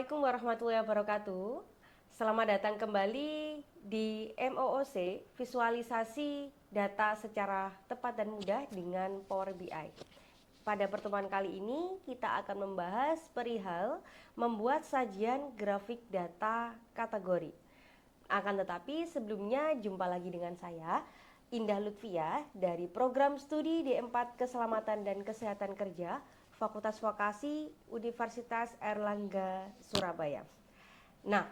Assalamualaikum warahmatullahi wabarakatuh. Selamat datang kembali di MOOC, visualisasi data secara tepat dan mudah dengan Power BI. Pada pertemuan kali ini kita akan membahas perihal membuat sajian grafik data kategori. Akan tetapi sebelumnya jumpa lagi dengan saya, Indah Lutfiah dari Program Studi D4 Keselamatan dan Kesehatan Kerja Fakultas Vokasi Universitas Airlangga Surabaya. Nah,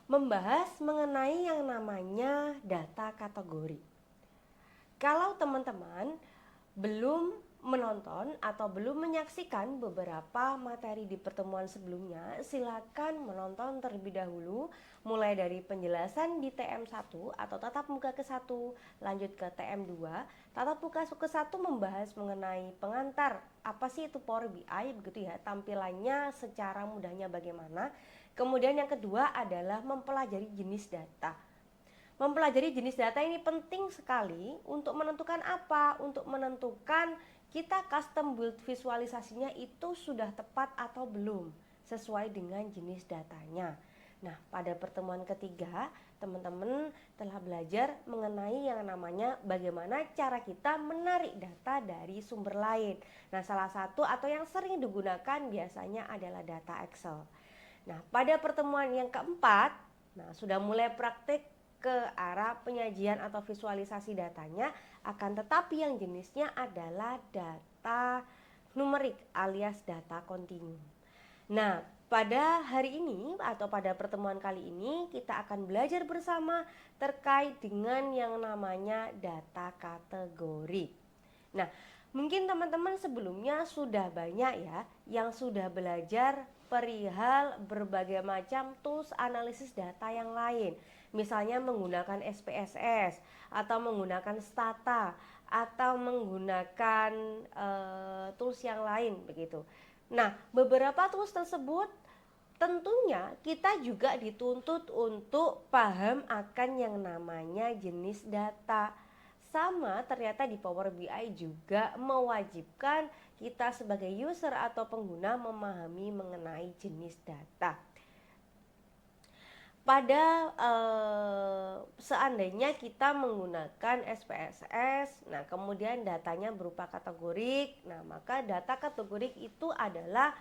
membahas mengenai yang namanya data kategori. Kalau teman-teman belum menonton atau belum menyaksikan beberapa materi di pertemuan sebelumnya, silakan menonton terlebih dahulu mulai dari penjelasan di TM1 atau tatap muka ke-1, lanjut ke TM2. Tatap muka ke-1 membahas mengenai pengantar, apa sih itu Power BI begitu ya, tampilannya secara mudahnya bagaimana. Kemudian yang kedua adalah mempelajari jenis data. Mempelajari jenis data ini penting sekali untuk menentukan apa? Untuk menentukan kita custom build visualisasinya itu sudah tepat atau belum sesuai dengan jenis datanya. Nah, pada pertemuan ketiga, teman-teman telah belajar mengenai yang namanya bagaimana cara kita menarik data dari sumber lain. Nah, salah satu atau yang sering digunakan biasanya adalah data Excel. Nah, pada pertemuan yang keempat, sudah mulai praktik ke arah penyajian atau visualisasi datanya, akan tetapi yang jenisnya adalah data numerik alias data kontinu. Nah, pada hari ini atau pada pertemuan kali ini kita akan belajar bersama terkait dengan yang namanya data kategori. Nah, mungkin teman-teman sebelumnya sudah banyak ya yang sudah belajar perihal berbagai macam tools analisis data yang lain. Misalnya menggunakan SPSS atau menggunakan Stata atau menggunakan tools yang lain begitu. Nah, beberapa tools tersebut tentunya kita juga dituntut untuk paham akan yang namanya jenis data. Sama ternyata di Power BI juga mewajibkan kita sebagai user atau pengguna memahami mengenai jenis data. Pada seandainya kita menggunakan SPSS, nah kemudian datanya berupa kategorik, nah maka data kategorik itu adalah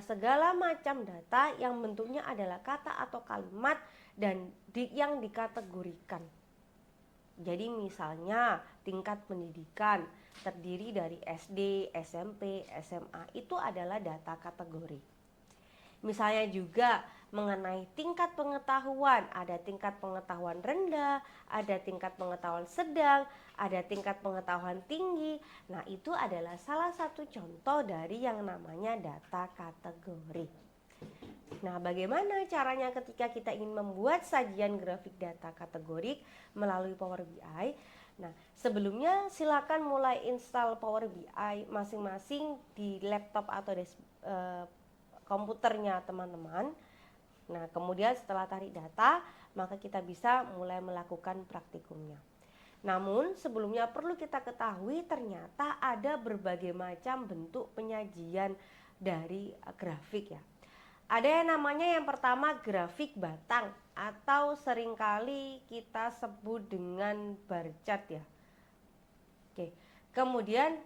segala macam data yang bentuknya adalah kata atau kalimat dan yang dikategorikan. Jadi misalnya tingkat pendidikan terdiri dari SD, SMP, SMA, itu adalah data kategori. Misalnya juga mengenai tingkat pengetahuan, ada tingkat pengetahuan rendah, ada tingkat pengetahuan sedang, ada tingkat pengetahuan tinggi. Nah, itu adalah salah satu contoh dari yang namanya data kategori. Nah, bagaimana caranya ketika kita ingin membuat sajian grafik data kategorik melalui Power BI? Nah, sebelumnya silakan mulai install Power BI masing-masing di laptop atau komputernya teman-teman. Nah, kemudian setelah tarik data, maka kita bisa mulai melakukan praktikumnya. Namun sebelumnya perlu kita ketahui ternyata ada berbagai macam bentuk penyajian dari grafik ya. Ada yang namanya yang pertama grafik batang atau seringkali kita sebut dengan bar chart ya. Oke. Kemudian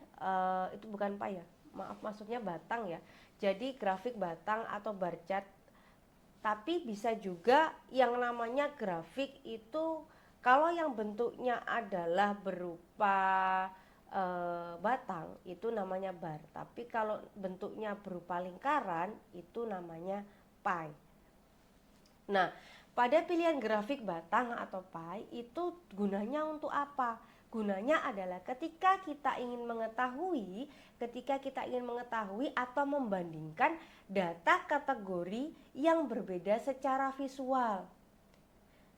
itu bukan ya. Maaf, maksudnya batang ya. Jadi grafik batang atau bar chart. Tapi bisa juga yang namanya grafik itu kalau yang bentuknya adalah berupa batang itu namanya bar, tapi kalau bentuknya berupa lingkaran itu namanya pie. Nah, pada pilihan grafik batang atau pie itu gunanya untuk apa? Gunanya adalah ketika kita ingin mengetahui atau membandingkan data kategori yang berbeda secara visual.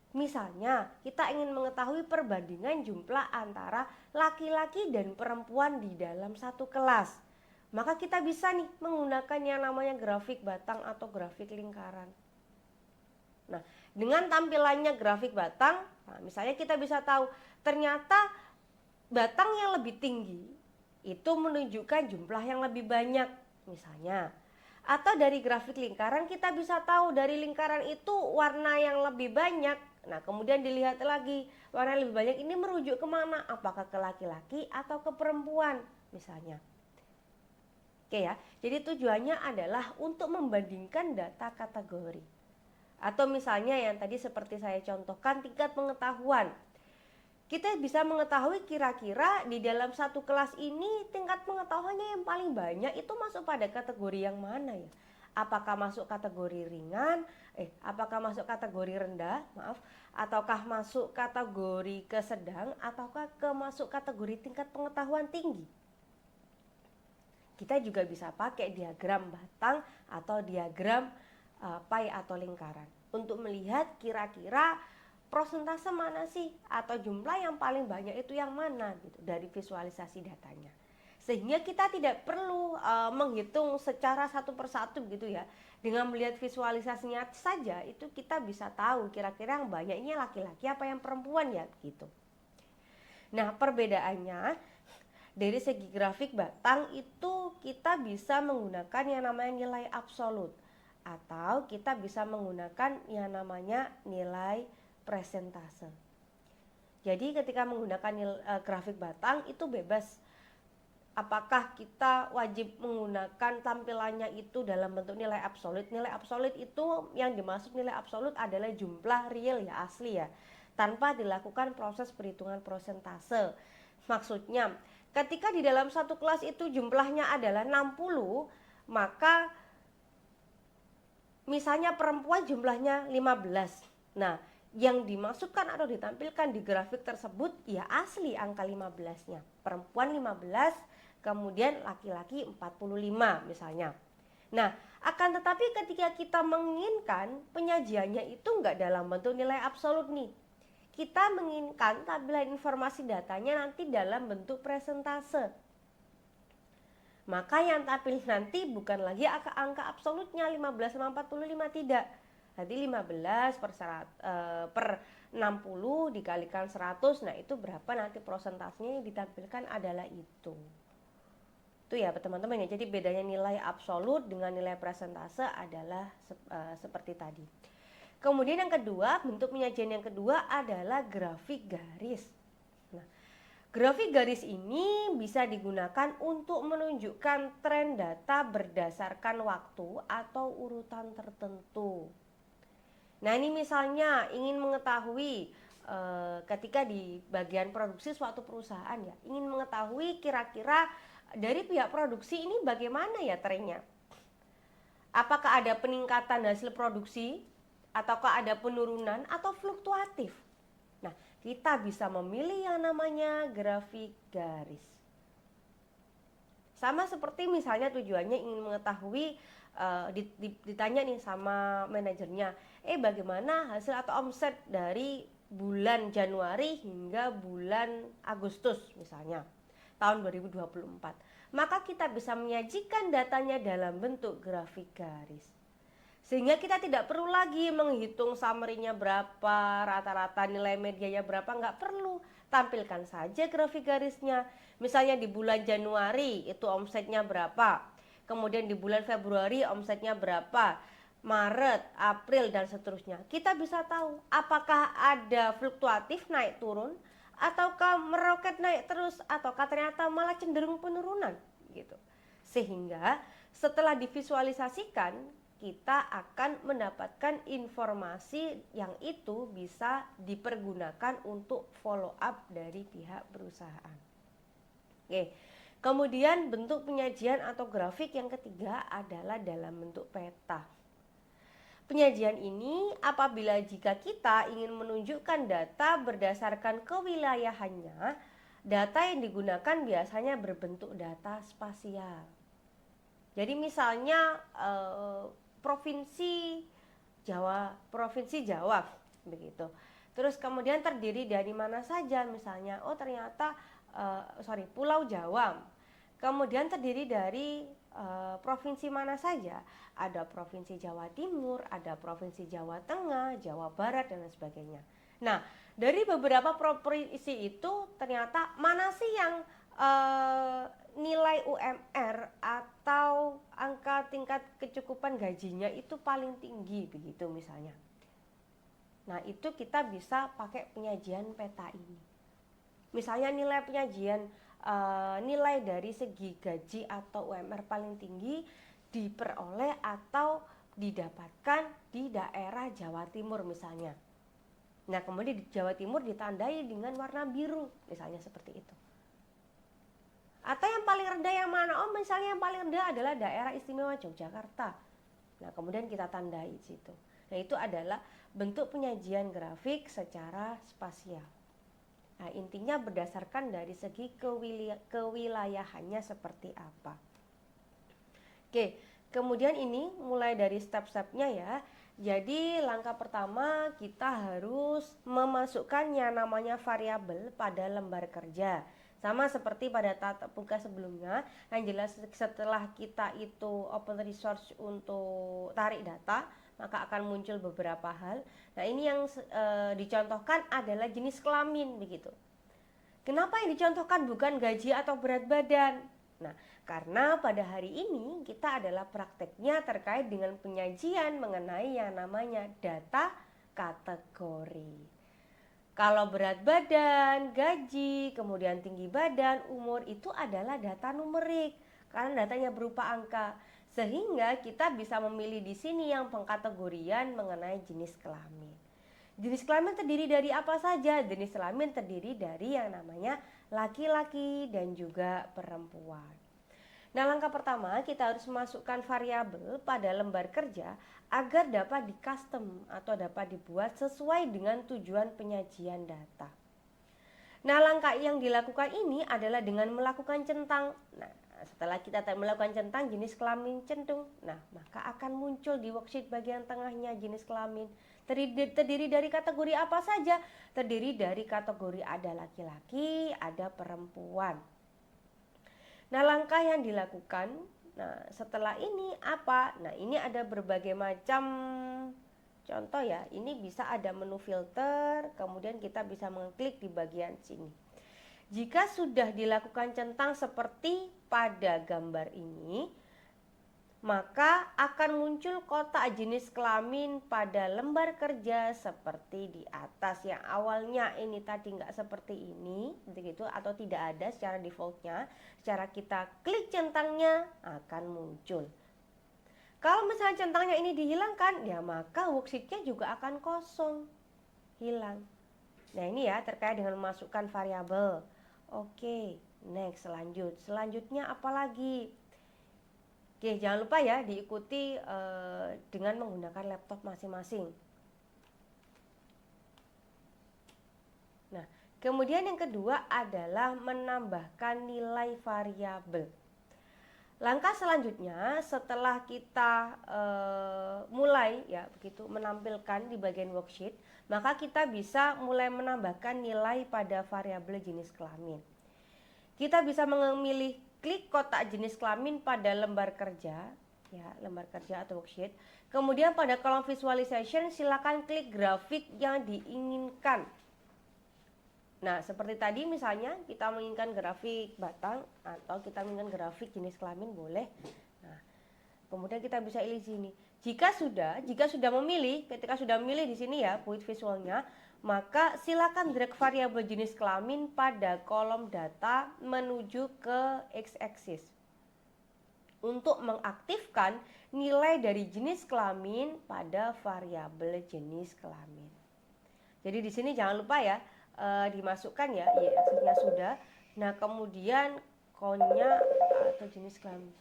Misalnya, kita ingin mengetahui perbandingan jumlah antara laki-laki dan perempuan di dalam satu kelas. Maka kita bisa nih menggunakan yang namanya grafik batang atau grafik lingkaran. Nah, dengan tampilannya grafik batang, misalnya kita bisa tahu ternyata batang yang lebih tinggi itu menunjukkan jumlah yang lebih banyak misalnya. Atau dari grafik lingkaran kita bisa tahu dari lingkaran itu warna yang lebih banyak. Nah kemudian dilihat lagi warna yang lebih banyak ini merujuk kemana? Apakah ke laki-laki atau ke perempuan misalnya. Oke ya, jadi tujuannya adalah untuk membandingkan data kategori. Atau misalnya yang tadi seperti saya contohkan tingkat pengetahuan. Kita bisa mengetahui kira-kira di dalam satu kelas ini tingkat pengetahuannya yang paling banyak itu masuk pada kategori yang mana ya? Apakah masuk kategori ringan, apakah masuk kategori rendah, ataukah masuk kategori kesedang, ataukah masuk kategori tingkat pengetahuan tinggi? Kita juga bisa pakai diagram batang atau diagram pie atau lingkaran untuk melihat kira-kira prosentase mana sih atau jumlah yang paling banyak itu yang mana gitu dari visualisasi datanya. Sehingga kita tidak perlu menghitung secara satu persatu gitu ya. Dengan melihat visualisasinya saja itu kita bisa tahu kira-kira yang banyaknya laki-laki apa yang perempuan ya gitu. Nah, perbedaannya dari segi grafik batang itu kita bisa menggunakan yang namanya nilai absolut atau kita bisa menggunakan yang namanya nilai presentase. Jadi ketika menggunakan grafik batang itu bebas. Apakah kita wajib menggunakan tampilannya itu dalam bentuk nilai absolut? Nilai absolut itu yang dimaksud nilai absolut adalah jumlah real ya, asli ya, tanpa dilakukan proses perhitungan prosentase. Maksudnya ketika di dalam satu kelas itu jumlahnya adalah 60, maka misalnya perempuan jumlahnya 15. Nah, yang dimasukkan atau ditampilkan di grafik tersebut ya asli angka 15-nya. Perempuan 15, kemudian laki-laki 45 misalnya. Nah, akan tetapi ketika kita menginginkan penyajiannya itu enggak dalam bentuk nilai absolut nih. Kita menginginkan tampilan informasi datanya nanti dalam bentuk presentase. Maka yang tampil nanti bukan lagi angka absolutnya 15 sama 45, tidak. Nanti 15 per 60 dikalikan 100, nah itu berapa nanti prosentasenya yang ditampilkan adalah itu. Itu ya teman-teman ya, jadi bedanya nilai absolut dengan nilai presentase adalah seperti tadi. Kemudian yang kedua, bentuk penyajian yang kedua adalah grafik garis. Nah, grafik garis ini bisa digunakan untuk menunjukkan tren data berdasarkan waktu atau urutan tertentu. Nah, ini misalnya ingin mengetahui ketika di bagian produksi suatu perusahaan ya, ingin mengetahui kira-kira dari pihak produksi ini bagaimana ya trennya. Apakah ada peningkatan hasil produksi? Ataukah ada penurunan atau fluktuatif? Nah, kita bisa memilih yang namanya grafik garis. Sama seperti misalnya tujuannya ingin mengetahui, ditanya nih sama manajernya, bagaimana hasil atau omset dari bulan Januari hingga bulan Agustus misalnya tahun 2024. Maka kita bisa menyajikan datanya dalam bentuk grafik garis. Sehingga kita tidak perlu lagi menghitung summary-nya berapa, rata-rata nilai medianya berapa, nggak perlu. Tampilkan saja grafik garisnya. Misalnya di bulan Januari itu omsetnya berapa, kemudian di bulan Februari omsetnya berapa, Maret, April, dan seterusnya. Kita bisa tahu apakah ada fluktuatif naik turun, ataukah meroket naik terus, ataukah ternyata malah cenderung penurunan gitu. Sehingga setelah divisualisasikan, kita akan mendapatkan informasi yang itu bisa dipergunakan untuk follow up dari pihak perusahaan. Oke. Kemudian bentuk penyajian atau grafik yang ketiga adalah dalam bentuk peta. Penyajian ini apabila jika kita ingin menunjukkan data berdasarkan kewilayahannya, data yang digunakan biasanya berbentuk data spasial. Jadi misalnya Provinsi Jawa begitu. Terus kemudian terdiri dari mana saja, misalnya ternyata Pulau Jawa. Kemudian terdiri dari provinsi mana saja? Ada Provinsi Jawa Timur, ada Provinsi Jawa Tengah, Jawa Barat, dan lain sebagainya. Nah, dari beberapa provinsi itu ternyata mana sih yang nilai nilai UMR atau angka tingkat kecukupan gajinya itu paling tinggi begitu misalnya. Nah, itu kita bisa pakai penyajian peta ini. Misalnya nilai penyajian nilai dari segi gaji atau UMR paling tinggi diperoleh atau didapatkan di daerah Jawa Timur misalnya. Nah, kemudian di Jawa Timur ditandai dengan warna biru, misalnya seperti itu. Atau yang paling rendah yang mana? Oh, misalnya yang paling rendah adalah daerah istimewa Yogyakarta. Nah, kemudian kita tandai di situ. Nah, itu adalah bentuk penyajian grafik secara spasial. Nah, intinya berdasarkan dari segi kewilayahannya seperti apa. Oke, kemudian ini mulai dari step-stepnya ya. Jadi langkah pertama kita harus memasukkan yang namanya variabel pada lembar kerja. Sama seperti pada tatap muka sebelumnya, yang jelas setelah kita itu open resource untuk tarik data, maka akan muncul beberapa hal. Nah, ini yang dicontohkan adalah jenis kelamin begitu. Kenapa yang dicontohkan bukan gaji atau berat badan? Nah, karena pada hari ini kita adalah prakteknya terkait dengan penyajian mengenai yang namanya data kategori. Kalau berat badan, gaji, kemudian tinggi badan, umur itu adalah data numerik karena datanya berupa angka. Sehingga kita bisa memilih di sini yang pengkategorian mengenai jenis kelamin. Jenis kelamin terdiri dari apa saja? Jenis kelamin terdiri dari yang namanya laki-laki dan juga perempuan. Nah, langkah pertama kita harus masukkan variabel pada lembar kerja agar dapat di-custom atau dapat dibuat sesuai dengan tujuan penyajian data. Nah, langkah yang dilakukan ini adalah dengan melakukan centang. Nah, setelah kita melakukan centang jenis kelamin centung, nah maka akan muncul di worksheet bagian tengahnya jenis kelamin. Terdiri dari kategori apa saja? Terdiri dari kategori ada laki-laki, ada perempuan. Nah, langkah yang dilakukan, nah setelah ini apa? Nah, ini ada berbagai macam contoh ya. Ini bisa ada menu filter, kemudian kita bisa mengklik di bagian sini. Jika sudah dilakukan centang seperti pada gambar ini, maka akan muncul kotak jenis kelamin pada lembar kerja seperti di atas. Yang awalnya ini tadi nggak seperti ini begitu, atau tidak ada secara defaultnya, secara kita klik centangnya akan muncul. Kalau misalnya centangnya ini dihilangkan, ya maka worksheetnya juga akan kosong, hilang. Nah, ini ya terkait dengan memasukkan variabel. Oke, next, selanjutnya apa lagi? Oke, jangan lupa ya diikuti dengan menggunakan laptop masing-masing. Nah, kemudian yang kedua adalah menambahkan nilai variabel. Langkah selanjutnya setelah kita mulai ya begitu menampilkan di bagian worksheet, maka kita bisa mulai menambahkan nilai pada variabel jenis kelamin. Kita bisa memilih klik kotak jenis kelamin pada lembar kerja, ya lembar kerja atau worksheet. Kemudian pada kolom visualization silakan klik grafik yang diinginkan. Nah, seperti tadi misalnya kita menginginkan grafik batang atau kita menginginkan grafik jenis kelamin boleh. Nah, kemudian kita bisa pilih sini. Jika sudah memilih, ketika sudah memilih di sini ya with visualnya, maka silakan drag variabel jenis kelamin pada kolom data menuju ke x-axis untuk mengaktifkan nilai dari jenis kelamin pada variabel jenis kelamin. Jadi di sini jangan lupa ya dimasukkan ya y-aksisnya sudah. Nah, kemudian konya atau jenis kelamin.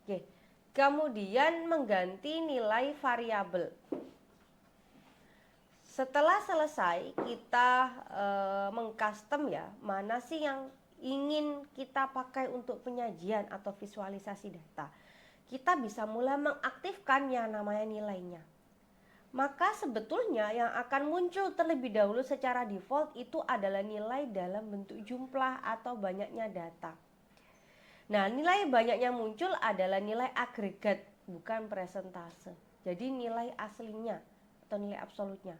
Oke. Kemudian mengganti nilai variabel. Setelah selesai kita mengcustom ya, mana sih yang ingin kita pakai untuk penyajian atau visualisasi data. Kita bisa mulai mengaktifkan yang namanya nilainya. Maka sebetulnya yang akan muncul terlebih dahulu secara default itu adalah nilai dalam bentuk jumlah atau banyaknya data. Nah, nilai banyaknya muncul adalah nilai agregat, bukan persentase. Jadi nilai aslinya atau nilai absolutnya.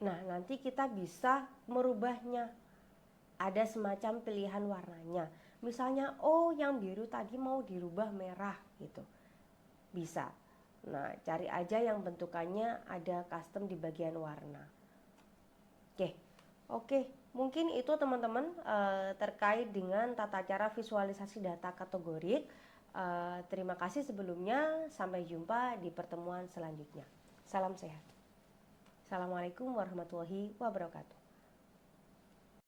Nah, nanti kita bisa merubahnya. Ada semacam pilihan warnanya. Misalnya, oh yang biru tadi mau dirubah merah gitu. Bisa. Nah, cari aja yang bentukannya ada custom di bagian warna. Oke. Mungkin itu teman-teman terkait dengan tata cara visualisasi data kategorik. Terima kasih sebelumnya. Sampai jumpa di pertemuan selanjutnya. Salam sehat. Assalamualaikum warahmatullahi wabarakatuh.